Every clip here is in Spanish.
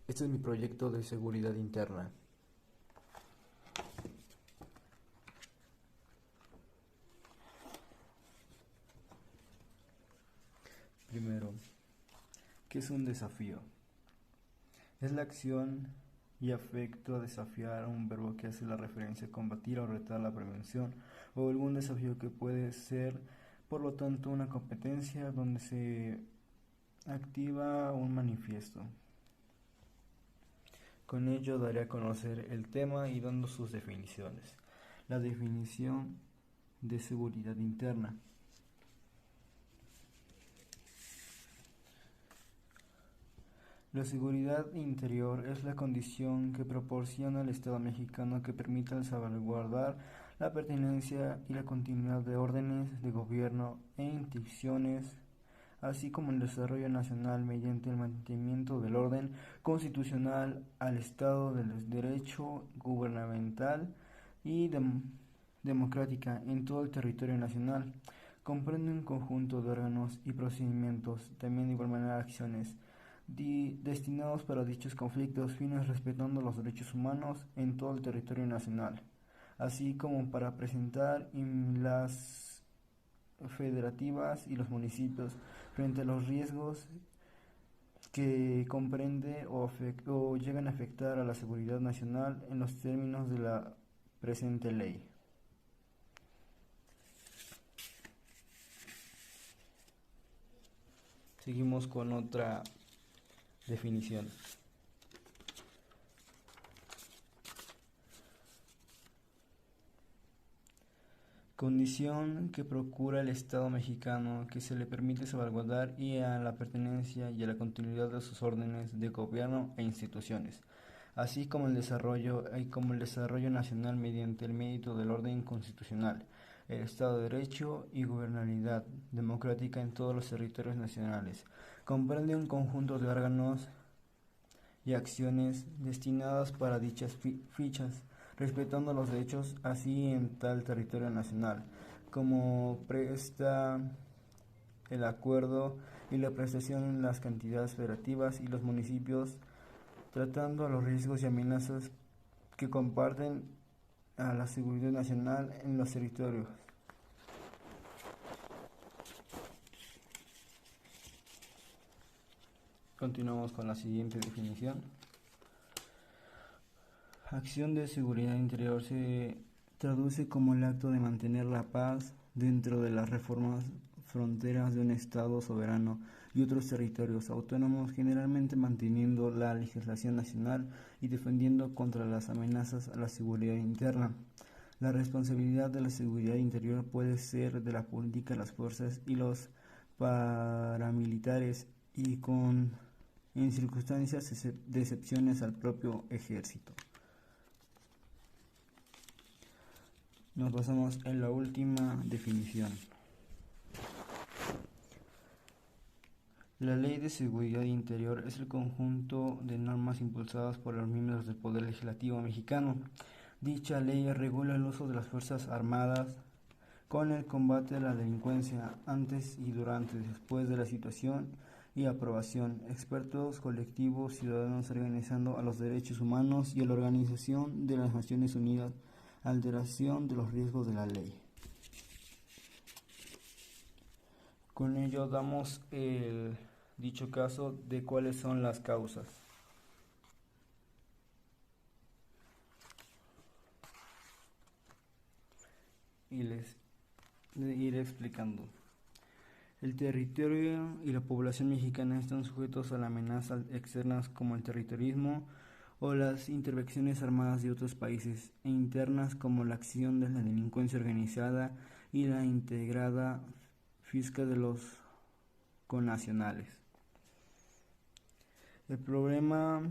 Este es mi proyecto de seguridad interna. Primero, ¿qué es un desafío? Es la acción y afecto a desafiar, un verbo que hace la referencia a combatir o retar la prevención o algún desafío que puede ser, por lo tanto, una competencia donde se activa un manifiesto. Con ello daré a conocer el tema y dando sus definiciones. La definición de seguridad interna. La seguridad interior es la condición que proporciona el Estado mexicano que permita salvaguardar la pertenencia y la continuidad de órdenes de gobierno e instituciones, así como el desarrollo nacional mediante el mantenimiento del orden constitucional al Estado del Derecho gubernamental y democrática en todo el territorio nacional. Comprende un conjunto de órganos y procedimientos, también de igual manera acciones, destinados para dichos conflictos, fines respetando los derechos humanos en todo el territorio nacional, así como para presentar las federativas y los municipios frente a los riesgos que comprende o llegan a afectar a la seguridad nacional en los términos de la presente ley. Seguimos con otra definición. Condición que procura el Estado mexicano que se le permite salvaguardar y a la pertenencia y a la continuidad de sus órdenes de gobierno e instituciones, así como el desarrollo nacional mediante el mérito del orden constitucional, el Estado de Derecho y gobernabilidad democrática en todos los territorios nacionales. Comprende un conjunto de órganos y acciones destinadas para dichas fichas, respetando los derechos así en tal territorio nacional, como presta el acuerdo y la prestación en las cantidades federativas y los municipios, tratando a los riesgos y amenazas que comparten a la seguridad nacional en los territorios. Continuamos con la siguiente definición. Acción de seguridad interior se traduce como el acto de mantener la paz dentro de las fronteras de un Estado soberano y otros territorios autónomos, generalmente manteniendo la legislación nacional y defendiendo contra las amenazas a la seguridad interna. La responsabilidad de la seguridad interior puede ser de la política, las fuerzas y los paramilitares y en circunstancias de excepciones al propio ejército. Nos basamos en la última definición. La Ley de Seguridad Interior es el conjunto de normas impulsadas por los miembros del Poder Legislativo mexicano. Dicha ley regula el uso de las Fuerzas Armadas con el combate a la delincuencia antes y durante, después de la situación y aprobación, expertos, colectivos, ciudadanos organizando a los derechos humanos y a la Organización de las Naciones Unidas, alteración de los riesgos de la ley. Con ello damos el dicho caso de cuáles son las causas. Y les iré explicando. El territorio y la población mexicana están sujetos a las amenazas externas como el terrorismo o las intervenciones armadas de otros países, e internas como la acción de la delincuencia organizada y la integrada fiscal de los connacionales. El problema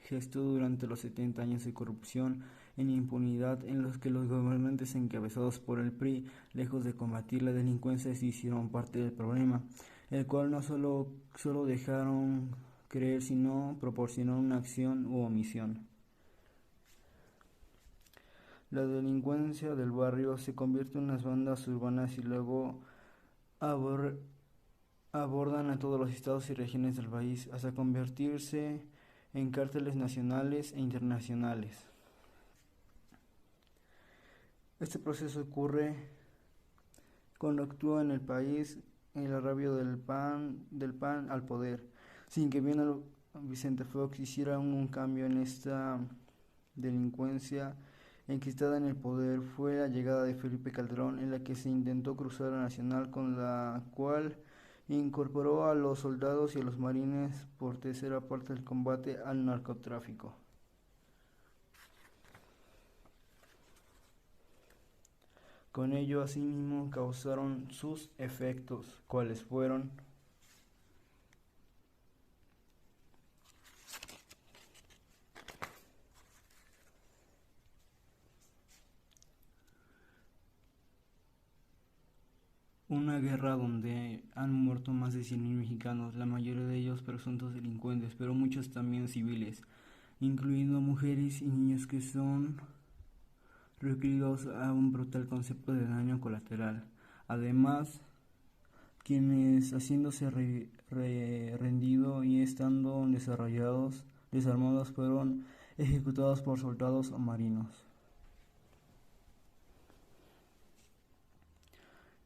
gestó durante los 70 años de corrupción e impunidad en los que los gobernantes encabezados por el PRI, lejos de combatir la delincuencia, se hicieron parte del problema, el cual no solo dejaron creer, sino proporcionó una acción u omisión. La delincuencia del barrio se convierte en las bandas urbanas y luego abordan a todos los estados y regiones del país hasta convertirse en cárteles nacionales e internacionales. Este proceso ocurre cuando actúa en el país el agravio del PAN al poder, sin que bien Vicente Fox hiciera un cambio en esta delincuencia enquistada en el poder. Fue la llegada de Felipe Calderón en la que se intentó cruzar la nacional, con la cual incorporó a los soldados y a los marines por tercera parte del combate al narcotráfico. Con ello, asimismo, causaron sus efectos, cuales fueron una guerra donde han muerto más de 100.000 mexicanos, la mayoría de ellos presuntos delincuentes, pero muchos también civiles, incluyendo mujeres y niños que son recluidos a un brutal concepto de daño colateral. Además, quienes haciéndose rendido y estando desarmados fueron ejecutados por soldados o marinos.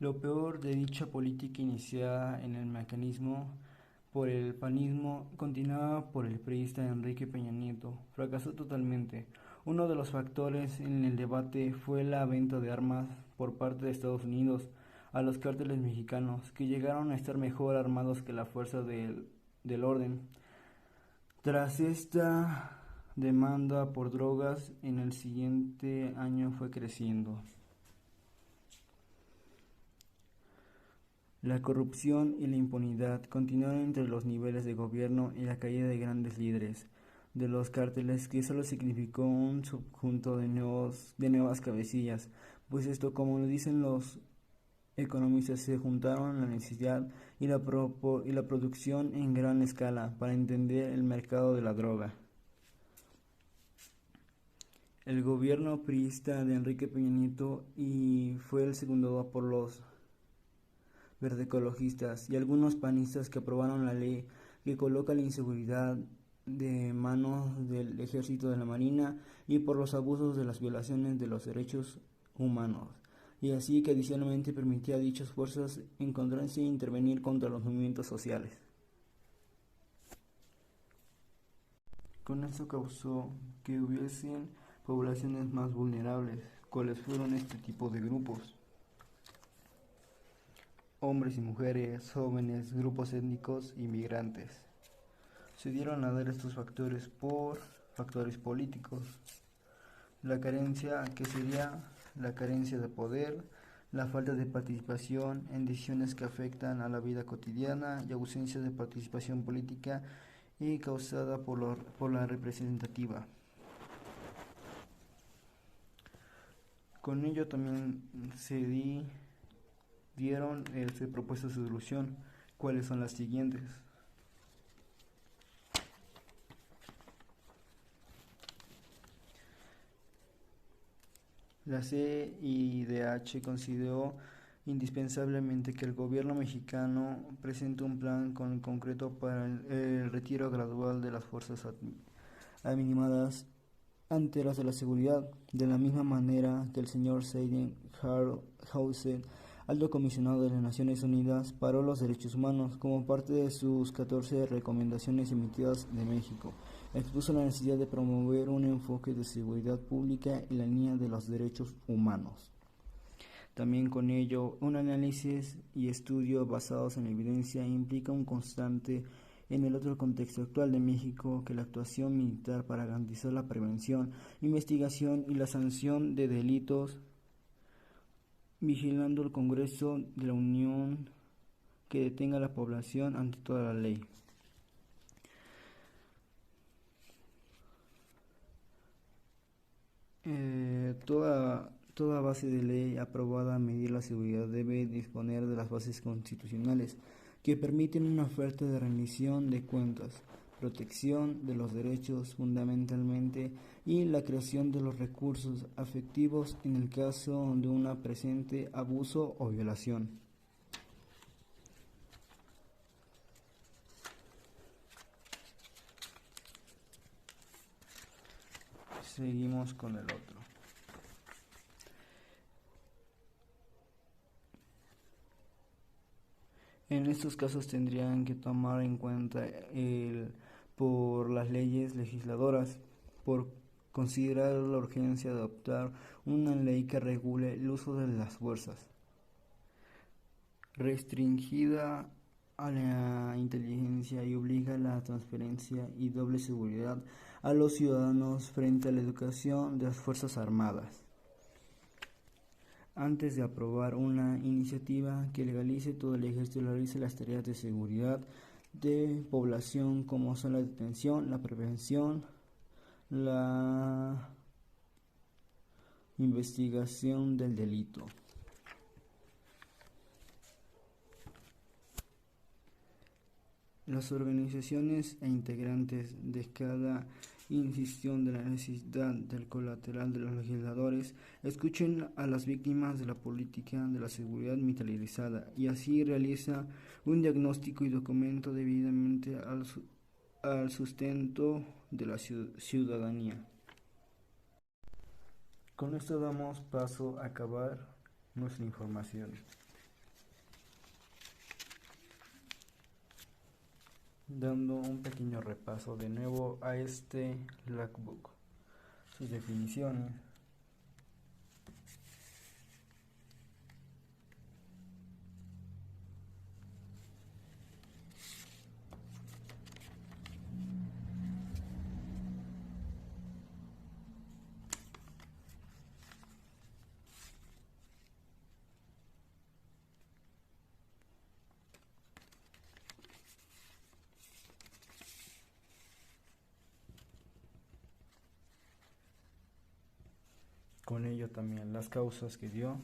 Lo peor de dicha política iniciada en el mecanismo por el panismo, continuada por el priista Enrique Peña Nieto, fracasó totalmente. Uno de los factores en el debate fue la venta de armas por parte de Estados Unidos a los cárteles mexicanos, que llegaron a estar mejor armados que la fuerza del orden. Tras esta demanda por drogas, en el siguiente año fue creciendo. La corrupción y la impunidad continuaron entre los niveles de gobierno y la caída de grandes líderes de los cárteles, que solo significó un subconjunto de nuevas cabecillas, pues esto, como lo dicen los economistas, se juntaron la necesidad y la producción en gran escala para entender el mercado de la droga. El gobierno priista de Enrique Peña Nieto y fue el secundado por los verdeecologistas y algunos panistas, que aprobaron la ley que coloca la inseguridad de manos del ejército, de la marina, y por los abusos de las violaciones de los derechos humanos, y así que adicionalmente permitía a dichas fuerzas encontrarse e intervenir contra los movimientos sociales. Con esto causó que hubiesen poblaciones más vulnerables, cuáles fueron este tipo de grupos: hombres y mujeres, jóvenes, grupos étnicos, inmigrantes. Se dieron a dar estos factores por factores políticos. La carencia, que sería la carencia de poder, la falta de participación en decisiones que afectan a la vida cotidiana y ausencia de participación política y causada por la representativa. Con ello también se propuestas de solución, cuáles son las siguientes. La CIDH consideró indispensablemente que el gobierno mexicano presente un plan concreto para el retiro gradual de las fuerzas animadas anteras de la seguridad, de la misma manera que el señor Seyden-Hausen, alto comisionado de las Naciones Unidas para los Derechos Humanos, como parte de sus 14 recomendaciones emitidas de México, expuso la necesidad de promover un enfoque de seguridad pública en la línea de los derechos humanos. También con ello, un análisis y estudio basados en la evidencia implica un constante en el otro contexto actual de México, que la actuación militar para garantizar la prevención, investigación y la sanción de delitos, vigilando el Congreso de la Unión que detenga a la población ante toda la ley. Toda base de ley aprobada a medir la seguridad debe disponer de las bases constitucionales que permiten una oferta de rendición de cuentas, protección de los derechos fundamentalmente, y la creación de los recursos efectivos en el caso de un presente abuso o violación. seguimos con el otro. En estos casos tendrían que tomar en cuenta por las leyes legisladoras, por considerar la urgencia de adoptar una ley que regule el uso de las fuerzas, restringida a la inteligencia y obliga a la transparencia y doble seguridad a los ciudadanos frente a la educación de las Fuerzas Armadas. Antes de aprobar una iniciativa que legalice todo el ejército y realice las tareas de seguridad de población como son la detención, la prevención, la investigación del delito. Las organizaciones e integrantes de cada insisten de la necesidad del colateral de los legisladores escuchen a las víctimas de la política de la seguridad militarizada y así realiza un diagnóstico y documento debidamente al sustento de la ciudadanía. Con esto damos paso a acabar nuestra información, dando un pequeño repaso de nuevo a este logbook, sus definiciones, con ello también las causas que dio,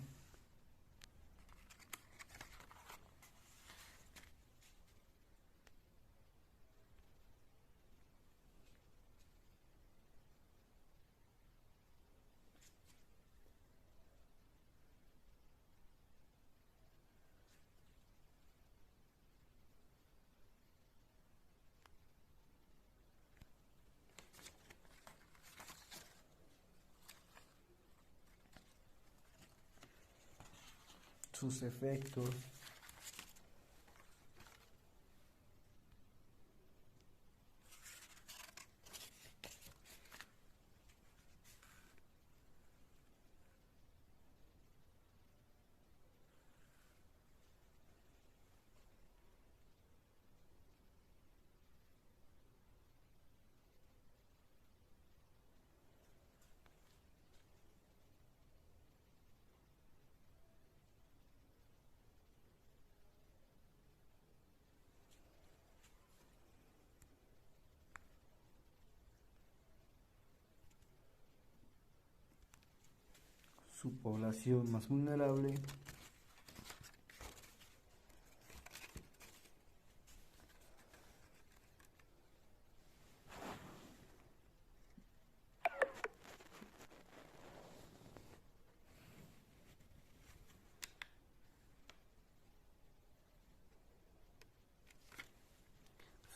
sus efectos, su población más vulnerable,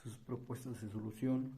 sus propuestas de solución,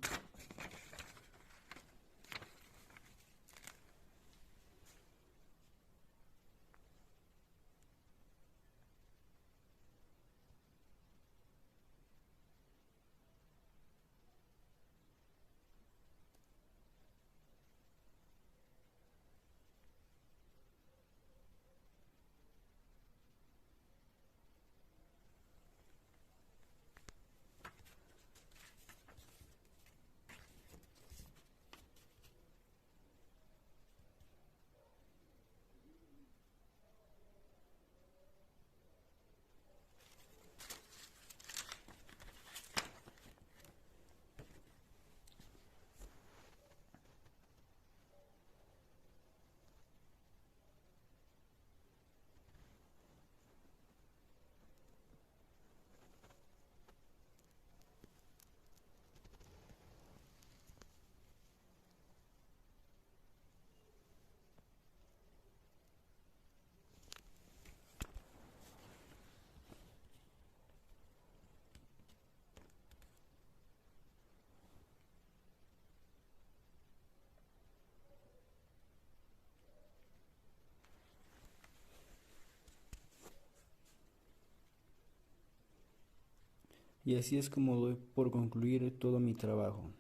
Y así es como doy por concluir todo mi trabajo.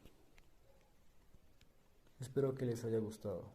Espero que les haya gustado.